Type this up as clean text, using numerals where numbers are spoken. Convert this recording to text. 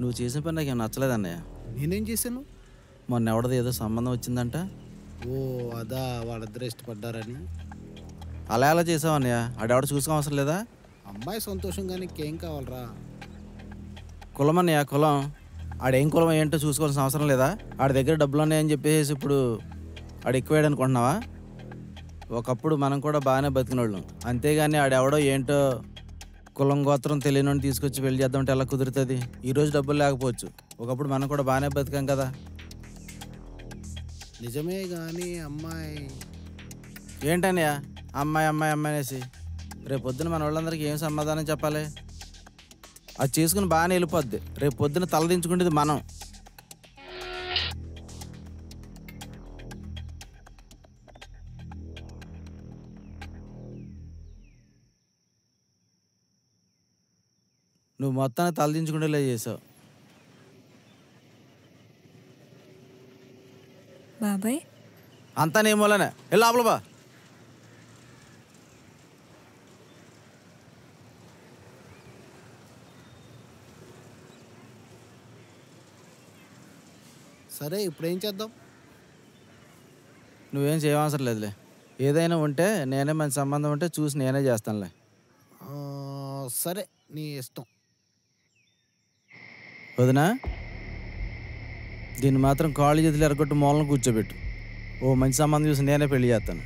నువ్వు చేసిన పని నాకేం నచ్చలేదన్నయ్య. నేనేం చేశాను? మొన్న ఎవడదో ఏదో సంబంధం వచ్చిందంట. ఓ అదా, వాళ్ళిద్దరు ఇష్టపడ్డారని. అలా ఎలా చేసావు అన్నయ్య? ఆడెవడ చూసుకో అవసరం లేదా? అమ్మాయి సంతోషంగా నీకేం కావాలరా? కులం అన్నయ్య, కులం. ఆడేం కులం ఏంటో చూసుకోవాల్సిన అవసరం లేదా? ఆడి దగ్గర డబ్బులు ఉన్నాయని చెప్పేసి ఇప్పుడు ఆడు ఎక్కువేయడం అనుకుంటున్నావా? ఒకప్పుడు మనం కూడా బాగానే బతికినోళ్ళం. అంతేగాని ఆడెవడో ఏంటో కులం గోత్రం తెలియని తీసుకొచ్చి పెళ్లి చేద్దామంటే ఎలా కుదురుతుంది? ఈరోజు డబ్బులు లేకపోవచ్చు, ఒకప్పుడు మనం కూడా బాగానే బతికాం కదా. నిజమే కానీ అమ్మాయి ఏంటన్నయ్య అమ్మాయి అమ్మాయి అమ్మాయి అనేసి? రేపు పొద్దున మన వాళ్ళందరికీ ఏం సమాధానం చెప్పాలి? అది చేసుకుని బాగానే వెళ్ళిపోద్ది, రేపు పొద్దున తలదించుకునేది మనం. నువ్వు మొత్తాన్ని తలదించుకునేలా చేసావు. బాబాయ్ అంతా నీ మూలనే. వెళ్ళి లోపల బా. సరే ఇప్పుడు ఏం చేద్దాం? నువ్వేం చేయవసరం లేదులే. ఏదైనా ఉంటే నేనే మంచి సంబంధం ఉంటే చూసి నేనే చేస్తానులే. సరే నీ ఇష్టం. వదినా, దీన్ని మాత్రం కాళ్ళు చేతులు ఎరగొట్టు మూలను కూర్చోబెట్టు. ఓ మంచి సంబంధం చూసి నేనే పెళ్లి చేస్తాను.